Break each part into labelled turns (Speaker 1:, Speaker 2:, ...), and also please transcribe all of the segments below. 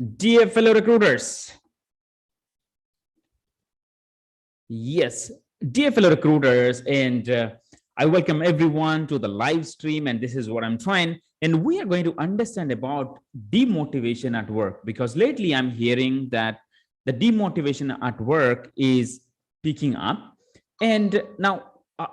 Speaker 1: Dear fellow recruiters, yes, dear fellow recruiters, and I welcome everyone to the live stream. And this is what I'm trying. And we are going to understand about demotivation at work, because lately I'm hearing that the demotivation at work is picking up. And now,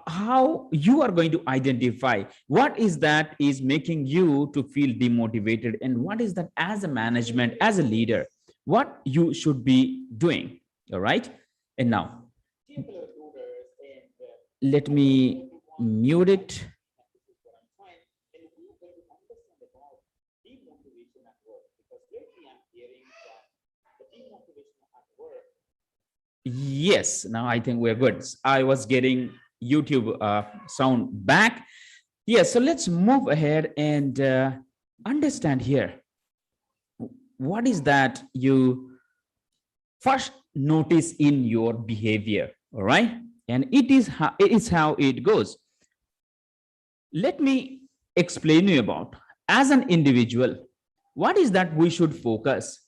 Speaker 1: how you are going to identify what is that is making you to feel demotivated, and what is that as a management, as a leader, what you should be doing. All right. And now, let me mute it. Yes, now I think we're good. I was getting YouTube sound back. Yes, so let's move ahead and understand here. What is that you first notice in your behavior? All right. And it is how it goes. Let me explain you about, as an individual, what is that we should focus,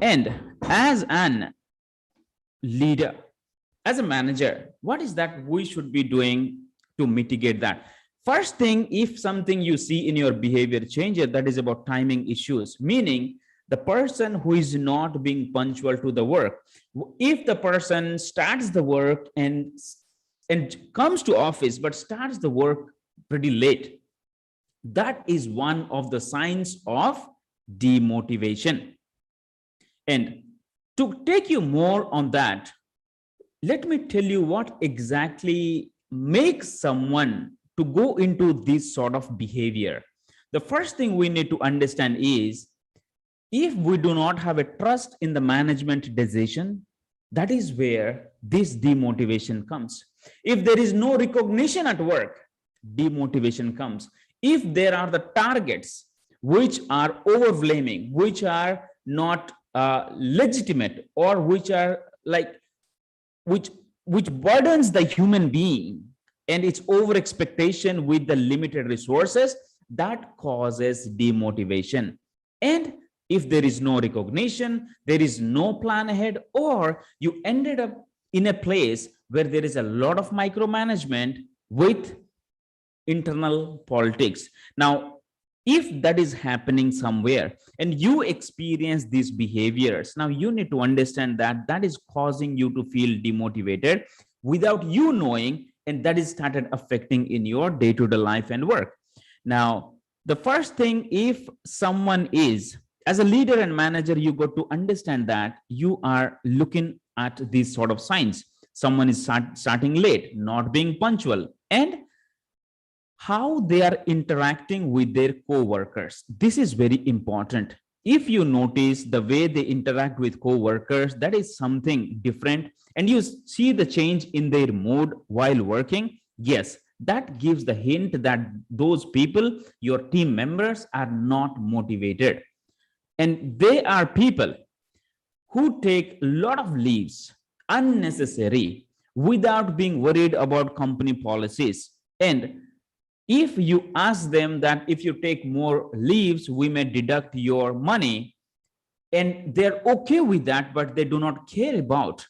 Speaker 1: and as an leader, as a manager, what is that we should be doing to mitigate that. First thing, if something you see in your behavior changes, that is about timing issues, meaning the person who is not being punctual to the work. If the person starts the work and comes to office but starts the work pretty late, that is one of the signs of demotivation. And to take you more on that, let me tell you what exactly makes someone to go into this sort of behavior. The first thing we need to understand is, if we do not have a trust in the management decision, that is where this demotivation comes. If there is no recognition at work, demotivation comes. If there are the targets which are overwhelming, which are not legitimate, or which are like which burdens the human being, and its over expectation with the limited resources, that causes demotivation. And if there is no recognition, there is no plan ahead, or you ended up in a place where there is a lot of micromanagement with internal politics. Now, if that is happening somewhere and you experience these behaviors, now you need to understand that that is causing you to feel demotivated without you knowing, and that is started affecting in your day-to-day life and work. Now, the first thing, if someone is, as a leader and manager, you got to understand that you are looking at these sort of signs. Someone is starting late, not being punctual, and how they are interacting with their co-workers. This is very important. If you notice the way they interact with co-workers, that is something different, and you see the change in their mood while working, yes, that gives the hint that those people, your team members, are not motivated. And they are people who take a lot of leaves unnecessary without being worried about company policies. And if you ask them that if you take more leaves, we may deduct your money, and they're okay with that, but they do not care about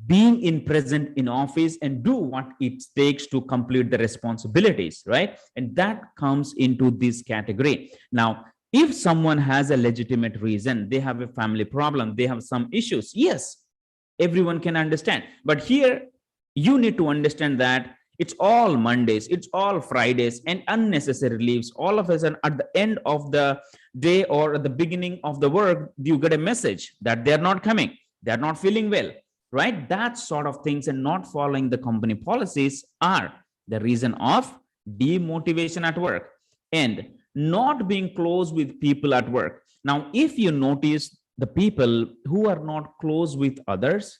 Speaker 1: being in present in office and do what it takes to complete the responsibilities, right? And that comes into this category. Now, if someone has a legitimate reason, they have a family problem, they have some issues, yes, everyone can understand. But here you need to understand that it's all Mondays, it's all Fridays, and unnecessary leaves. All of a sudden, at the end of the day or at the beginning of the work, you get a message that they're not coming, they're not feeling well, right? That sort of things, and not following the company policies, are the reason of demotivation at work. And not being close with people at work. Now, if you notice the people who are not close with others,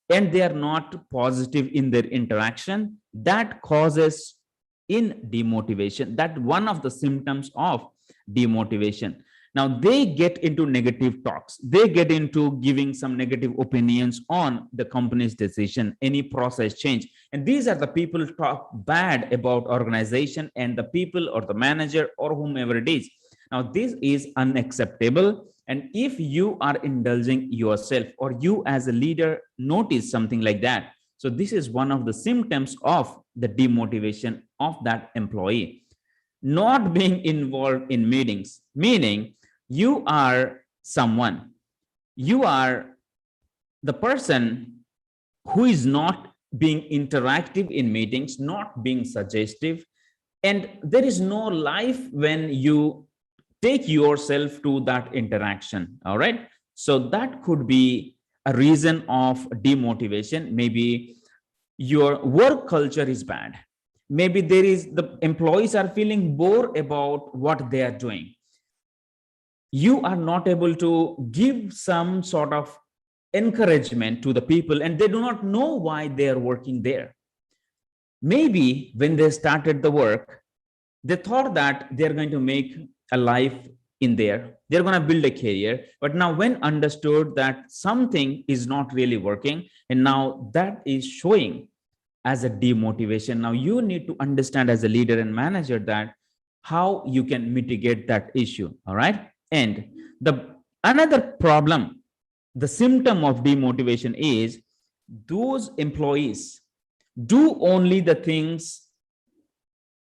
Speaker 1: and they are not positive in their interaction, that causes in demotivation. That one of the symptoms of demotivation. Now, they get into negative talks, they get into giving some negative opinions on the company's decision, any process change, and these are the people who talk bad about organization and the people or the manager or whomever it is. Now, this is unacceptable, And if you are indulging yourself, or you as a leader notice something like that, so this is one of the symptoms of the demotivation of that employee. Not being involved in meetings, meaning you are someone, you are the person who is not being interactive in meetings, not being suggestive, and there is no life when you take yourself to that interaction. All right. So that could be a reason of demotivation. Maybe your work culture is bad. Maybe there is the employees are feeling bored about what they are doing. You are not able to give some sort of encouragement to the people, and they do not know why they are working there. Maybe when they started the work, they thought that they're going to make a life in there, they're going to build a career, but now when understood that something is not really working, and now that is showing as a demotivation. Now you need to understand as a leader and manager that how you can mitigate that issue. All right. And the another problem, the symptom of demotivation is those employees do only the things,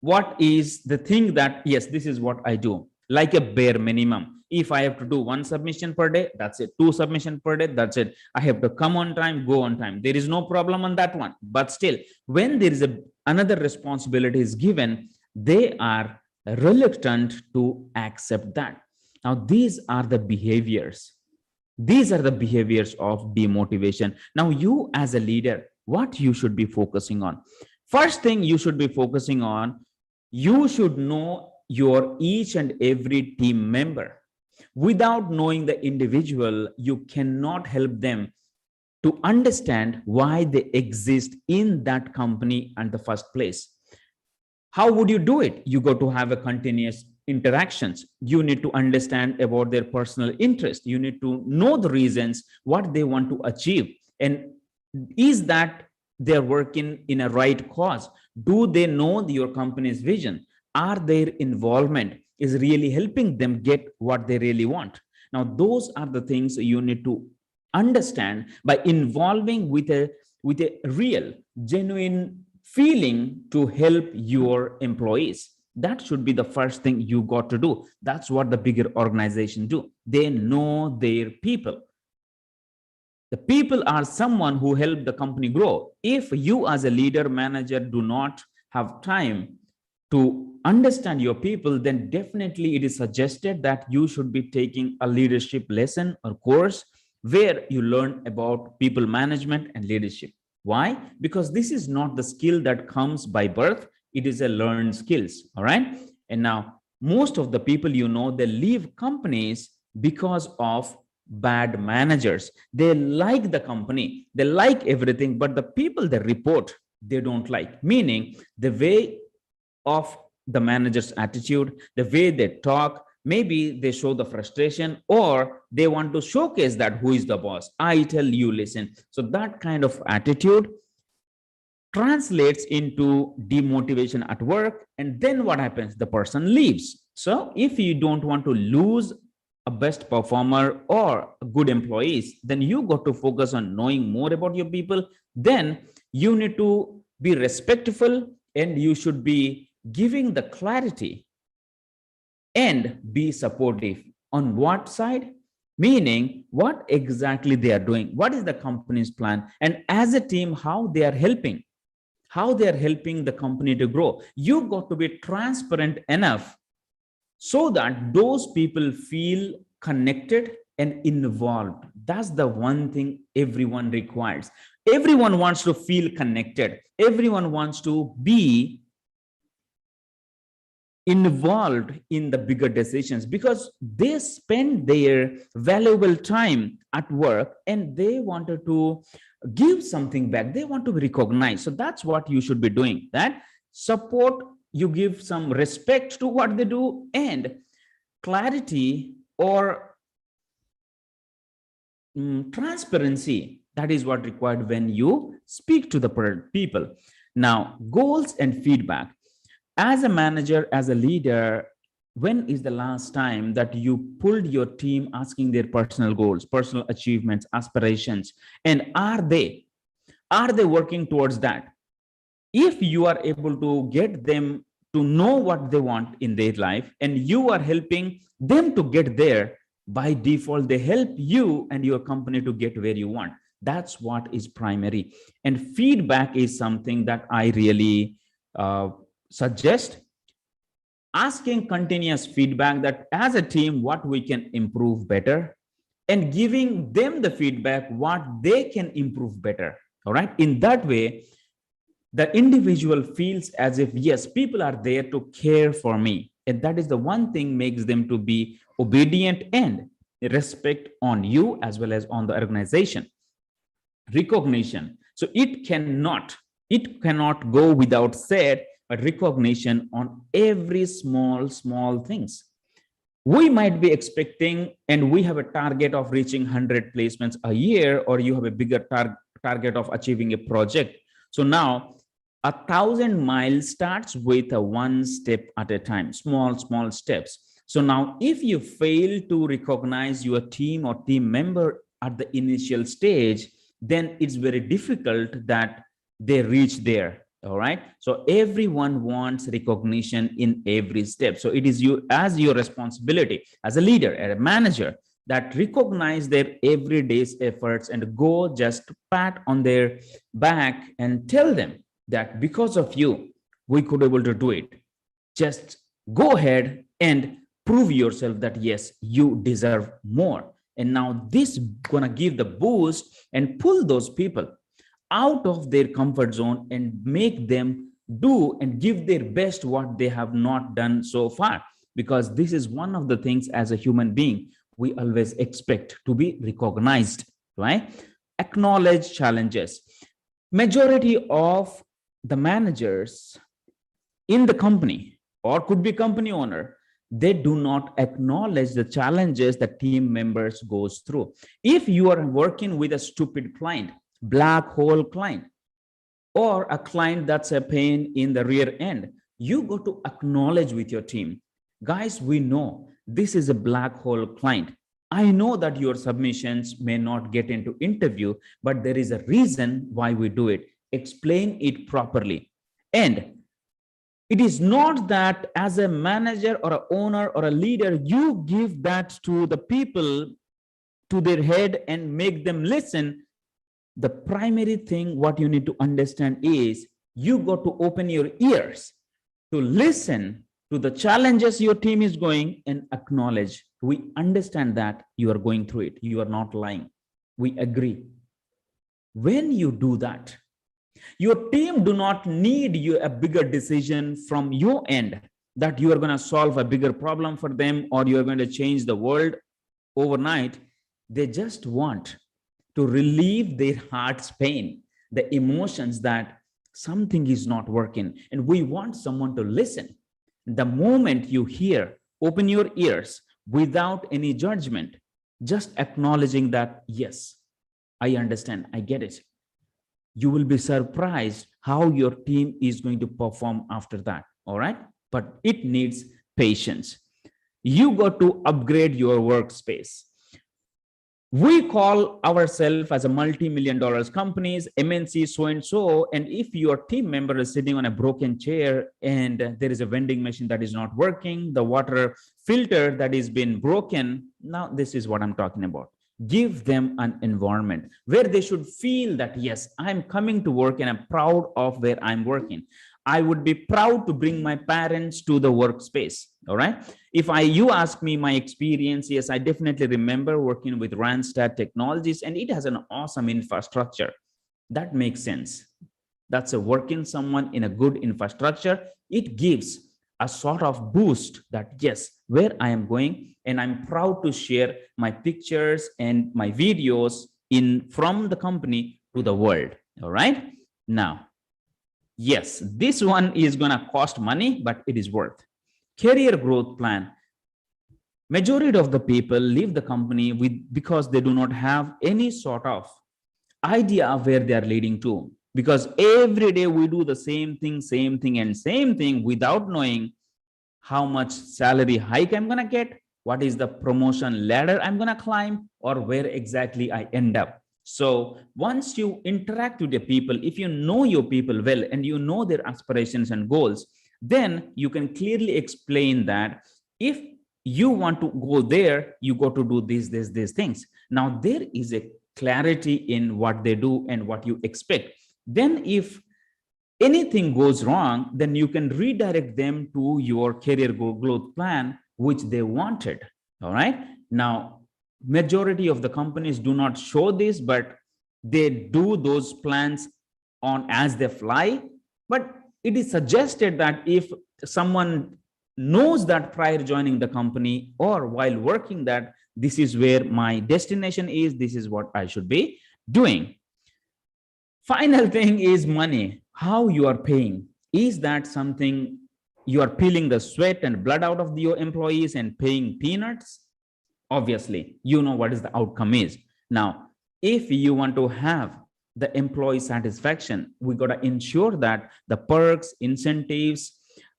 Speaker 1: what is the thing that, yes, this is what I do, like a bare minimum. If I have to do one submission per day, that's it. Two submission per day, that's it. I have to come on time, go on time, there is no problem on that one. But still, when there is another responsibility is given, they are reluctant to accept that. Now these are the behaviors, these are the behaviors of demotivation. Now you as a leader, what you should be focusing on? First thing you should be focusing on, you should know your each and every team member. Without knowing the individual, you cannot help them to understand why they exist in that company in the first place. How would you do it? You got to have a continuous interactions. You need to understand about their personal interest. You need to know the reasons what they want to achieve, and is that they're working in a right cause. Do they know your company's vision? Are their involvement is really helping them get what they really want? Now those are the things you need to understand by involving with a real genuine feeling to help your employees. That should be the first thing you got to do. That's what the bigger organization do. They know their people. The people are someone who help the company grow. If you as a leader manager do not have time to understand your people, then definitely it is suggested that you should be taking a leadership lesson or course where you learn about people management and leadership. Why? Because this is not the skill that comes by birth. It is a learned skills. All right. And now most of the people, they leave companies because of bad managers. They like the company, they like everything, but the people they report, they don't like. Meaning the way of the manager's attitude, the way they talk, maybe they show the frustration, or they want to showcase that who is the boss. I tell you, listen. So that kind of attitude translates into demotivation at work. And then what happens? The person leaves. So if you don't want to lose a best performer or good employees, then you got to focus on knowing more about your people. Then you need to be respectful, and you should be giving the clarity and be supportive. On what side? Meaning what exactly they are doing, what is the company's plan, and as a team how they are helping the company to grow. You got to be transparent enough so that those people feel connected and involved. That's the one thing everyone requires. Everyone wants to feel connected. Everyone wants to be involved in the bigger decisions, because they spend their valuable time at work and they wanted to give something back. They want to be recognized. So that's what you should be doing. That support, you give some respect to what they do, and clarity or transparency. That is what required when you speak to the people. Now, goals and feedback. As a manager, as a leader, when is the last time that you pulled your team asking their personal goals, personal achievements, aspirations, and are they working towards that? If you are able to get them to know what they want in their life and you are helping them to get there, by default they help you and your company to get where you want. That's what is primary. And feedback is something that I really suggest. Asking continuous feedback, that as a team what we can improve better, and giving them the feedback what they can improve better. All right, in that way the individual feels as if, yes, people are there to care for me, and that is the one thing makes them to be obedient and respect on you as well as on the organization. Recognition, so it cannot go without said, but recognition on every small things. We might be expecting, and we have a target of reaching 100 placements a year, or you have a bigger target of achieving a project. So now 1,000 miles starts with a one step at a time, small steps. So now if you fail to recognize your team or team member at the initial stage, then it's very difficult that they reach there. All right, so everyone wants recognition in every step. So it is you as your responsibility as a leader and a manager that recognize their everyday's efforts and go just pat on their back and tell them that because of you we could able to do it. Just go ahead and prove yourself that yes, you deserve more. And now this gonna give the boost and pull those people out of their comfort zone and make them do and give their best what they have not done so far. Because this is one of the things as a human being we always expect to be recognized, right? Acknowledge challenges. Majority of the managers in the company, or could be company owner, they do not acknowledge the challenges that team members goes through. If you are working with a stupid client, black hole client, or a client that's a pain in the rear end, you go to acknowledge with your team, guys, we know this is a black hole client. I know that your submissions may not get into interview, but there is a reason why we do it. Explain it properly. And it is not that as a manager or an owner or a leader, you give that to the people to their head and make them listen. The primary thing what you need to understand is you got to open your ears to listen to the challenges your team is going and acknowledge. We understand that you are going through it. You are not lying. We agree. When you do that, your team do not need you a bigger decision from your end that you are going to solve a bigger problem for them or you are going to change the world overnight. They just want to relieve their heart's pain, the emotions that something is not working, and we want someone to listen. The moment you hear, open your ears without any judgment, just acknowledging that, yes, I understand, I get it. You will be surprised how your team is going to perform after that. All right, but it needs patience. You got to upgrade your workspace. We call ourselves as a multi-million dollars companies, MNC, so and so. And if your team member is sitting on a broken chair and there is a vending machine that is not working, the water filter that is been broken, now this is what I'm talking about. Give them an environment where they should feel that, yes, I'm coming to work and I'm proud of where I'm working. I would be proud to bring my parents to the workspace. All right. If you ask me my experience, yes, I definitely remember working with Randstad Technologies, and it has an awesome infrastructure. That makes sense. That's a working someone in a good infrastructure. It gives a sort of boost that, yes, where I am going, and I'm proud to share my pictures and my videos from the company to the world. All right. Now, yes, this one is going to cost money, but it is worth. Career growth plan. Majority of the people leave the company because they do not have any sort of idea of where they are leading to. Because every day we do the same thing, and same thing without knowing how much salary hike I'm going to get, what is the promotion ladder I'm going to climb, or where exactly I end up. So once you interact with the people, if you know your people well and you know their aspirations and goals, then you can clearly explain that if you want to go there, you got to do these things. Now there is a clarity in what they do and what you expect. Then if anything goes wrong, then you can redirect them to your career growth plan, which they wanted. All right. Now, majority of the companies do not show this, but they do those plans on as they fly. But it is suggested that if someone knows that prior joining the company or while working that this is where my destination is, this is what I should be doing. Final thing is money. How you are paying. Is that something you are peeling the sweat and blood out of your employees and paying peanuts? Obviously, you know what is the outcome is. Now, if you want to have the employee satisfaction, we got to ensure that the perks, incentives,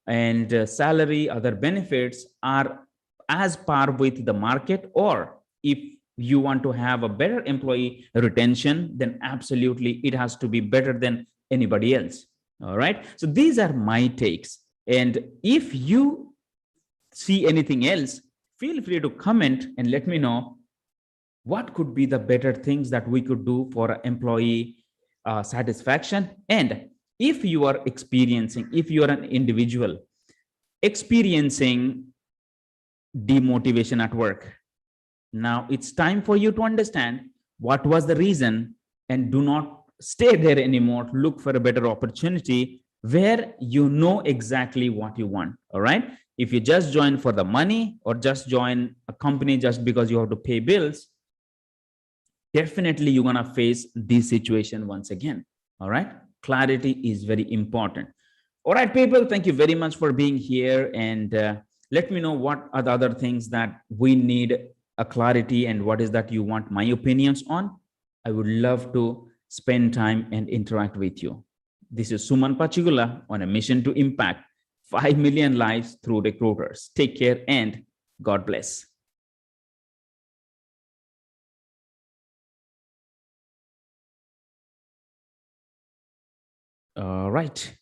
Speaker 1: and salary, other benefits are as par with the market, or if you want to have a better employee retention, then absolutely it has to be better than anybody else. All right. So these are my takes. And if you see anything else, feel free to comment and let me know what could be the better things that we could do for employee satisfaction. And if you are experiencing, if you are an individual experiencing demotivation at work, now it's time for you to understand what was the reason and do not stay there anymore. Look for a better opportunity where you know exactly what you want. All right. If you just join for the money or just join a company just because you have to pay bills, definitely you're going to face this situation once again. All right. Clarity is very important. All right, people, thank you very much for being here. And let me know what are the other things that we need a clarity and what is that you want my opinions on. I would love to spend time and interact with you. This is Suman Pachigulla on a mission to impact 5 million lives through recruiters. Take care and God bless. All right.